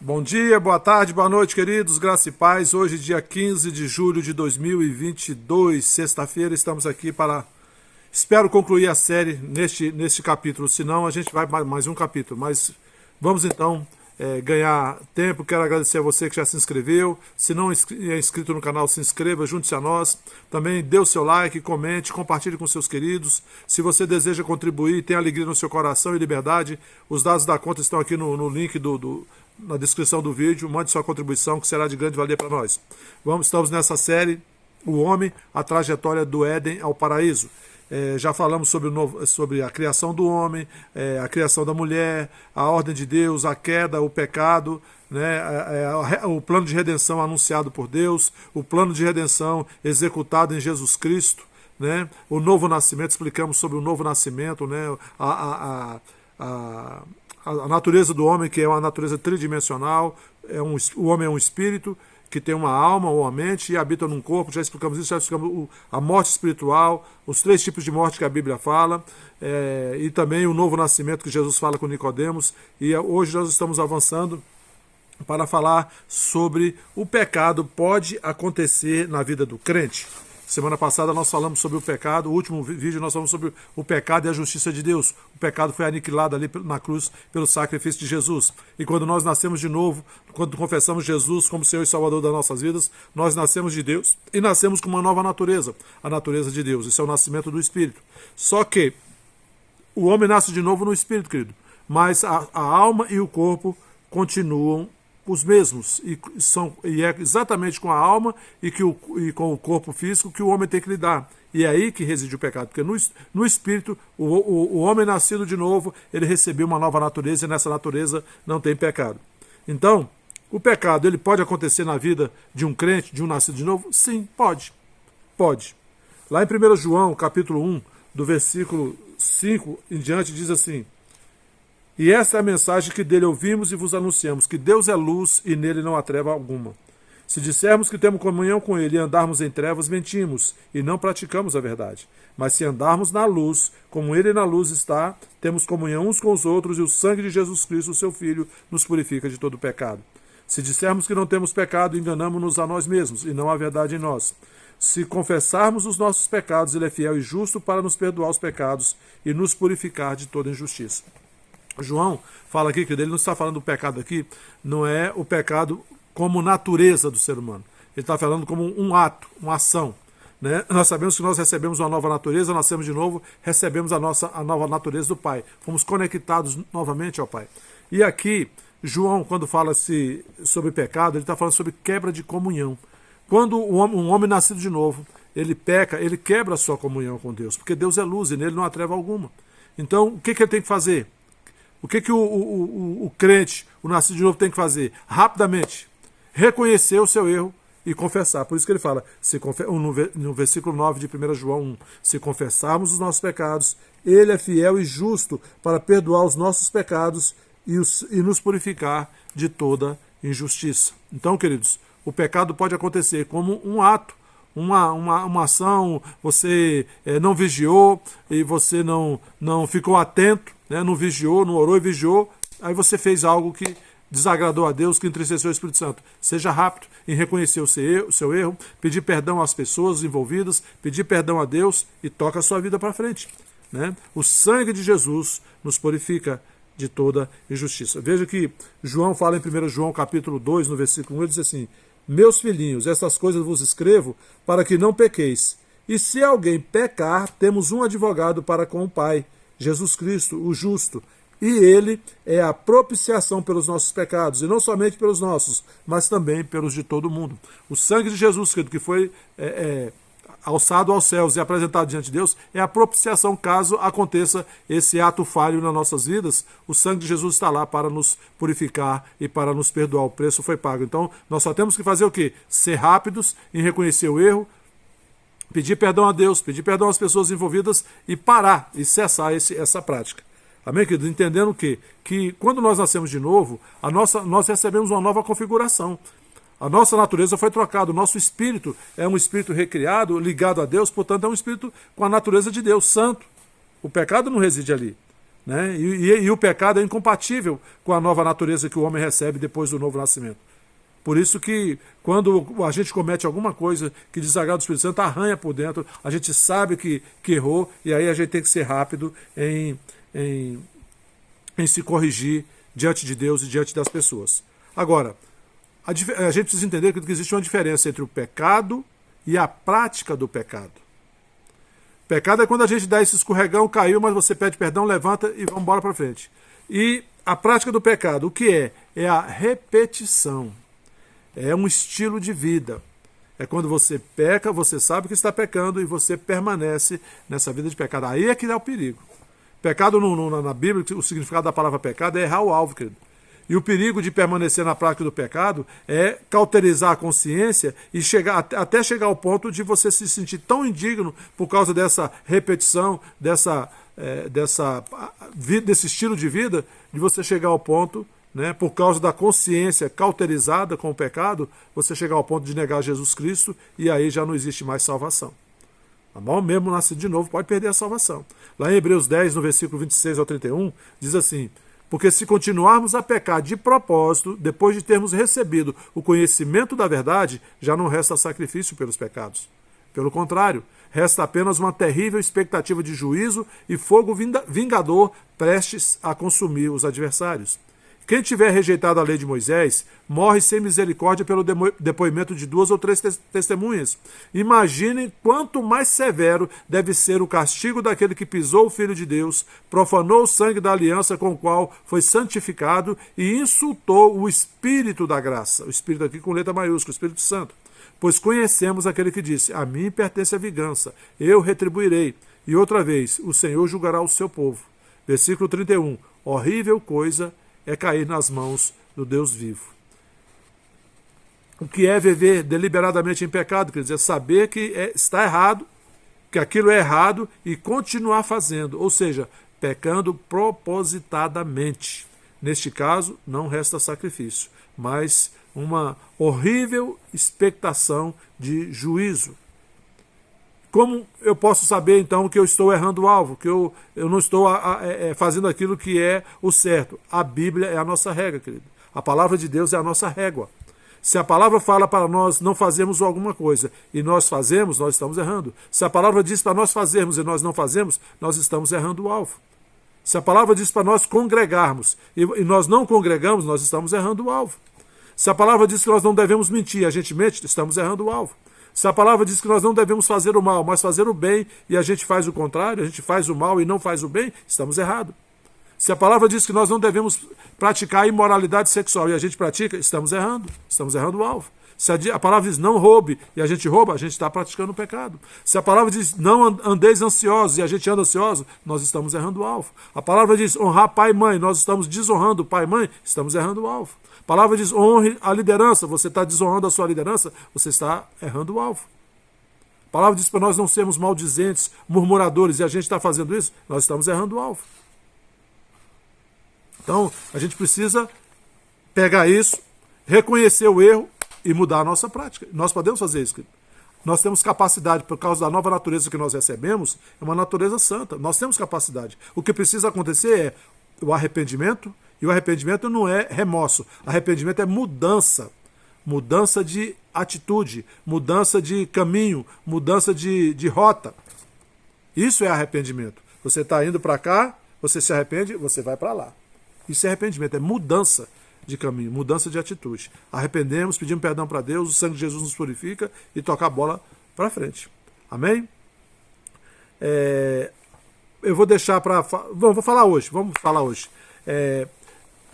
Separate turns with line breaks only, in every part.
Bom dia, boa tarde, boa noite, queridos, graça e paz. Hoje, dia 15 de julho de 2022, sexta-feira, estamos aqui para... Espero concluir a série neste capítulo, senão a gente vai mais um capítulo. Mas vamos então ganhar tempo. Quero agradecer a você que já se inscreveu. Se não é inscrito no canal, se inscreva, junte-se a nós. Também dê o seu like, comente, compartilhe com seus queridos. Se você deseja contribuir, tem alegria no seu coração e liberdade, os dados da conta estão aqui no link na descrição do vídeo. Mande sua contribuição, que será de grande valia para nós. Estamos nessa série, O Homem, a Trajetória do Éden ao Paraíso. Já falamos sobre a criação do homem, a criação da mulher, a ordem de Deus, a queda, o pecado, né, o plano de redenção anunciado por Deus, o plano de redenção executado em Jesus Cristo, né, o novo nascimento. Explicamos sobre o novo nascimento, né, a natureza do homem, que é uma natureza tridimensional. O homem é um espírito que tem uma alma ou uma mente e habita num corpo. Já explicamos isso, já explicamos a morte espiritual, os 3 tipos de morte que a Bíblia fala, e também o novo nascimento que Jesus fala com Nicodemos. E hoje nós estamos avançando para falar sobre o pecado pode acontecer na vida do crente. Semana passada nós falamos sobre o pecado, o último vídeo nós falamos sobre o pecado e a justiça de Deus. O pecado foi aniquilado ali na cruz pelo sacrifício de Jesus. E quando nós nascemos de novo, quando confessamos Jesus como Senhor e Salvador das nossas vidas, nós nascemos de Deus e nascemos com uma nova natureza, a natureza de Deus. Isso é o nascimento do Espírito. Só que o homem nasce de novo no Espírito, querido, mas a alma e o corpo continuam os mesmos, e é exatamente com a alma e com o corpo físico que o homem tem que lidar. E é aí que reside o pecado, porque no espírito, o homem nascido de novo, ele recebeu uma nova natureza, e nessa natureza não tem pecado. Então, o pecado, ele pode acontecer na vida de um crente, de um nascido de novo? Sim, pode. Pode. Lá em 1 João, capítulo 1, do versículo 5 em diante, diz assim: e essa é a mensagem que dele ouvimos e vos anunciamos, que Deus é luz e nele não há treva alguma. Se dissermos que temos comunhão com ele e andarmos em trevas, mentimos e não praticamos a verdade. Mas se andarmos na luz, como ele na luz está, temos comunhão uns com os outros, e o sangue de Jesus Cristo, o seu Filho, nos purifica de todo pecado. Se dissermos que não temos pecado, enganamo-nos a nós mesmos, e não há verdade em nós. Se confessarmos os nossos pecados, ele é fiel e justo para nos perdoar os pecados e nos purificar de toda injustiça. João fala aqui que ele não está falando do pecado aqui, não é o pecado como natureza do ser humano. Ele está falando como um ato, uma ação. Né? Nós sabemos que nós recebemos uma nova natureza, nascemos de novo, recebemos a nova natureza do Pai. Fomos conectados novamente ao Pai. E aqui, João, quando fala sobre pecado, ele está falando sobre quebra de comunhão. Quando um homem nascido de novo, ele peca, ele quebra a sua comunhão com Deus, porque Deus é luz e nele não há treva alguma. Então, o que ele tem que fazer? O que o crente, o nascido de novo, tem que fazer? Rapidamente, reconhecer o seu erro e confessar. Por isso que ele fala, no versículo 9 de 1 João 1, se confessarmos os nossos pecados, ele é fiel e justo para perdoar os nossos pecados e nos purificar de toda injustiça. Então, queridos, o pecado pode acontecer como um ato, uma ação. Você não vigiou e você não ficou atento, né? Não vigiou, não orou e vigiou, aí você fez algo que desagradou a Deus, que entristeceu o Espírito Santo. Seja rápido em reconhecer o seu erro, pedir perdão às pessoas envolvidas, pedir perdão a Deus e toca a sua vida para frente. Né? O sangue de Jesus nos purifica de toda injustiça. Veja que João fala em 1 João capítulo 2, no versículo 1, ele diz assim: meus filhinhos, estas coisas vos escrevo para que não pequeis. E se alguém pecar, temos um advogado para com o Pai, Jesus Cristo, o justo. E ele é a propiciação pelos nossos pecados, e não somente pelos nossos, mas também pelos de todo mundo. O sangue de Jesus, que foi alçado aos céus e apresentado diante de Deus, é a propiciação caso aconteça esse ato falho nas nossas vidas. O sangue de Jesus está lá para nos purificar e para nos perdoar. O preço foi pago. Então, nós só temos que fazer o quê? Ser rápidos em reconhecer o erro, pedir perdão a Deus, pedir perdão às pessoas envolvidas e parar e cessar essa prática. Amém, querido? Entendendo o quê? Que quando nós nascemos de novo, nós recebemos uma nova configuração. A nossa natureza foi trocada, o nosso espírito é um espírito recriado, ligado a Deus, portanto é um espírito com a natureza de Deus, santo. O pecado não reside ali. né? E o pecado é incompatível com a nova natureza que o homem recebe depois do novo nascimento. Por isso que quando a gente comete alguma coisa que desagrada o Espírito Santo, arranha por dentro, a gente sabe que errou, e aí a gente tem que ser rápido em se corrigir diante de Deus e diante das pessoas. Agora, a gente precisa entender que existe uma diferença entre o pecado e a prática do pecado. Pecado é quando a gente dá esse escorregão, caiu, mas você pede perdão, levanta e vamos embora para frente. E a prática do pecado, o que é? É a repetição. É um estilo de vida. É quando você peca, você sabe que está pecando e você permanece nessa vida de pecado. Aí é que dá o perigo. Pecado na Bíblia, o significado da palavra pecado é errar o alvo, querido. E o perigo de permanecer na prática do pecado é cauterizar a consciência e até chegar ao ponto de você se sentir tão indigno por causa dessa repetição, desse estilo de vida, de você chegar ao ponto, né, por causa da consciência cauterizada com o pecado, você chegar ao ponto de negar Jesus Cristo e aí já não existe mais salvação. Tá bom? Mesmo nascido de novo pode perder a salvação. Lá em Hebreus 10, no versículo 26 ao 31, diz assim: porque se continuarmos a pecar de propósito, depois de termos recebido o conhecimento da verdade, já não resta sacrifício pelos pecados. Pelo contrário, resta apenas uma terrível expectativa de juízo e fogo vingador prestes a consumir os adversários. Quem tiver rejeitado a lei de Moisés, morre sem misericórdia pelo depoimento de 2 ou 3 testemunhas. Imaginem quanto mais severo deve ser o castigo daquele que pisou o Filho de Deus, profanou o sangue da aliança com o qual foi santificado e insultou o Espírito da graça. O Espírito aqui com letra maiúscula, o Espírito Santo. Pois conhecemos aquele que disse: a mim pertence a vingança, eu retribuirei. E outra vez, o Senhor julgará o seu povo. Versículo 31. Horrível coisa é cair nas mãos do Deus vivo. O que é viver deliberadamente em pecado? Quer dizer, saber que está errado, que aquilo é errado e continuar fazendo, ou seja, pecando propositadamente. Neste caso, não resta sacrifício, mas uma horrível expectação de juízo. Como eu posso saber, então, que eu estou errando o alvo, que eu não estou fazendo aquilo que é o certo? A Bíblia é a nossa regra, querido. A palavra de Deus é a nossa régua. Se a palavra fala para nós não fazermos alguma coisa e nós fazemos, nós estamos errando. Se a palavra diz para nós fazermos e nós não fazemos, nós estamos errando o alvo. Se a palavra diz para nós congregarmos e nós não congregamos, nós estamos errando o alvo. Se a palavra diz que nós não devemos mentir e a gente mente, estamos errando o alvo. Se a palavra diz que nós não devemos fazer o mal, mas fazer o bem, e a gente faz o contrário, a gente faz o mal e não faz o bem, estamos errados. Se a palavra diz que nós não devemos praticar a imoralidade sexual e a gente pratica, estamos errando o alvo. Se a palavra diz não roube e a gente rouba, a gente está praticando o pecado. Se a palavra diz não andeis ansiosos e a gente anda ansioso, nós estamos errando o alvo. A palavra diz honrar pai e mãe, nós estamos desonrando pai e mãe, estamos errando o alvo. A palavra diz honre a liderança, você está desonrando a sua liderança, você está errando o alvo. A palavra diz para nós não sermos maldizentes, murmuradores, e a gente está fazendo isso, nós estamos errando o alvo. Então, a gente precisa pegar isso, reconhecer o erro e mudar a nossa prática. Nós podemos fazer isso, querido. Nós temos capacidade, por causa da nova natureza que nós recebemos, é uma natureza santa. Nós temos capacidade. O que precisa acontecer é o arrependimento, e o arrependimento não é remorso. Arrependimento é mudança. Mudança de atitude, mudança de caminho, mudança de rota. Isso é arrependimento. Você está indo para cá, você se arrepende, você vai para lá. Isso é arrependimento, é mudança de caminho, mudança de atitude. Arrependemos, pedimos perdão para Deus, o sangue de Jesus nos purifica e toca a bola para frente. Amém? Eu vou deixar para... Vamos falar hoje.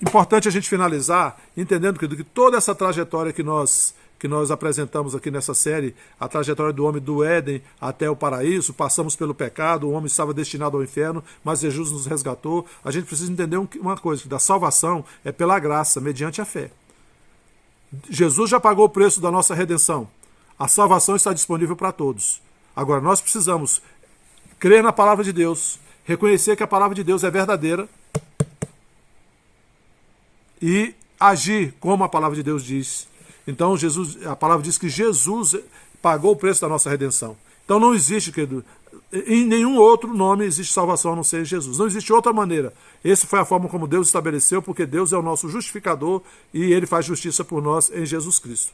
Importante a gente finalizar entendendo que toda essa trajetória que nós apresentamos aqui nessa série, a trajetória do homem do Éden até o paraíso, passamos pelo pecado, o homem estava destinado ao inferno, mas Jesus nos resgatou. A gente precisa entender uma coisa, que da salvação é pela graça, mediante a fé. Jesus já pagou o preço da nossa redenção. A salvação está disponível para todos. Agora, nós precisamos crer na palavra de Deus, reconhecer que a palavra de Deus é verdadeira e agir como a palavra de Deus diz. Então, a palavra diz que Jesus pagou o preço da nossa redenção. Então, não existe, querido, Em nenhum outro nome existe salvação a não ser em Jesus. Não existe outra maneira. Essa foi a forma como Deus estabeleceu, porque Deus é o nosso justificador e Ele faz justiça por nós em Jesus Cristo.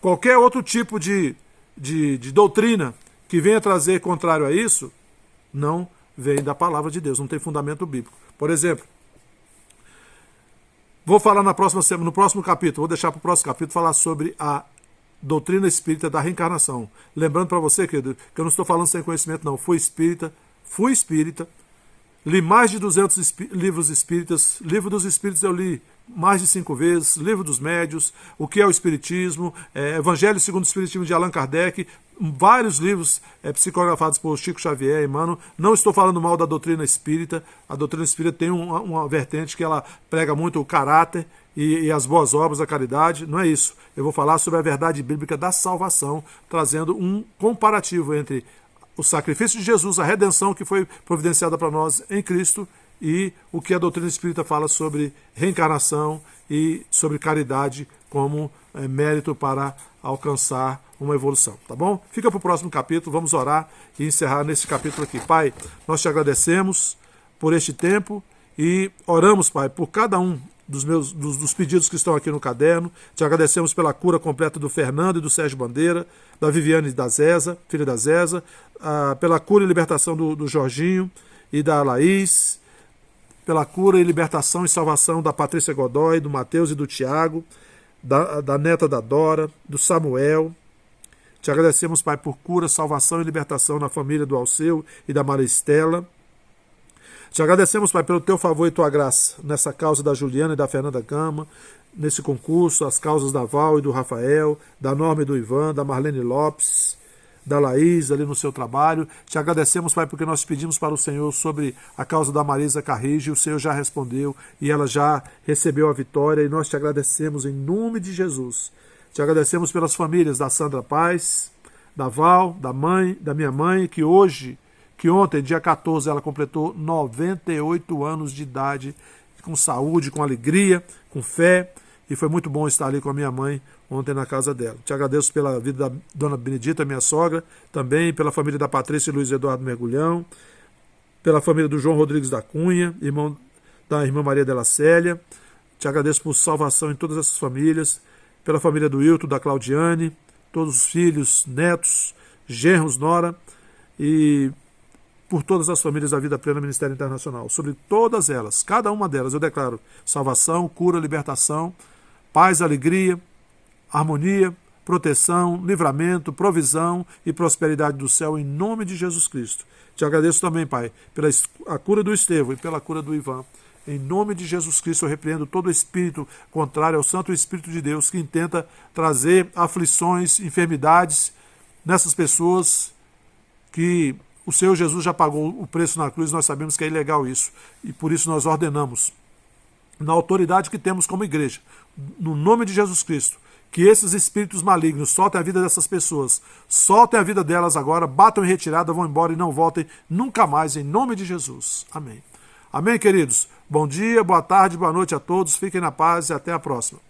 Qualquer outro tipo de doutrina que venha trazer contrário a isso, não vem da palavra de Deus, não tem fundamento bíblico. Por exemplo, vou falar no próximo capítulo, vou deixar para o próximo capítulo falar sobre a doutrina espírita da reencarnação. Lembrando para você, querido, que eu não estou falando sem conhecimento, não. Fui espírita, li mais de 200 livros espíritas. Livro dos Espíritos eu li mais de 5 vezes. Livro dos Médios, o que é o Espiritismo, Evangelho segundo o Espiritismo de Allan Kardec, vários livros psicografados por Chico Xavier, Emmanuel. Não estou falando mal da doutrina espírita. A doutrina espírita tem uma vertente que ela prega muito o caráter e as boas obras, a caridade. Não é isso. Eu vou falar sobre a verdade bíblica da salvação, trazendo um comparativo entre o sacrifício de Jesus, a redenção que foi providenciada para nós em Cristo, e o que a doutrina espírita fala sobre reencarnação e sobre caridade como mérito para alcançar uma evolução, tá bom? Fica para o próximo capítulo, vamos orar e encerrar nesse capítulo aqui. Pai, nós te agradecemos por este tempo e oramos, Pai, por cada um dos pedidos que estão aqui no caderno. Te agradecemos pela cura completa do Fernando e do Sérgio Bandeira, da Viviane da Zeza, filha da Zeza, pela cura e libertação do Jorginho e da Laís, pela cura e libertação e salvação da Patrícia Godoy, do Mateus e do Tiago, da neta da Dora, do Samuel. Te agradecemos, Pai, por cura, salvação e libertação na família do Alceu e da Maria Estela. Te agradecemos, Pai, pelo teu favor e tua graça nessa causa da Juliana e da Fernanda Gama, nesse concurso, as causas da Val e do Rafael, da Norma e do Ivan, da Marlene Lopes, da Laís ali no seu trabalho. Te agradecemos, Pai, porque nós pedimos para o Senhor sobre a causa da Marisa Carrige, o Senhor já respondeu e ela já recebeu a vitória, e nós te agradecemos em nome de Jesus. Te agradecemos pelas famílias da Sandra Paz, da Val, da minha mãe, que ontem, dia 14, ela completou 98 anos de idade, com saúde, com alegria, com fé, e foi muito bom estar ali com a minha mãe ontem na casa dela. Te agradeço pela vida da dona Benedita, minha sogra, também pela família da Patrícia e Luiz Eduardo Mergulhão, pela família do João Rodrigues da Cunha, irmão da irmã Maria Dela Célia. Te agradeço por salvação em todas essas famílias, pela família do Hilton, da Claudiane, todos os filhos, netos, genros, nora, e por todas as famílias da Vida Plena Ministério Internacional. Sobre todas elas, cada uma delas, eu declaro salvação, cura, libertação, paz, alegria, harmonia, proteção, livramento, provisão e prosperidade do céu, em nome de Jesus Cristo. Te agradeço também, Pai, pela a cura do Estevão e pela cura do Ivan. Em nome de Jesus Cristo, eu repreendo todo espírito contrário ao Santo Espírito de Deus que intenta trazer aflições, enfermidades nessas pessoas que o Senhor Jesus já pagou o preço na cruz. Nós sabemos que é ilegal isso, e por isso nós ordenamos, na autoridade que temos como igreja, no nome de Jesus Cristo, que esses espíritos malignos soltem a vida dessas pessoas, soltem a vida delas agora, batam em retirada, vão embora e não voltem nunca mais, em nome de Jesus. Amém. Amém, queridos? Bom dia, boa tarde, boa noite a todos, fiquem na paz e até a próxima.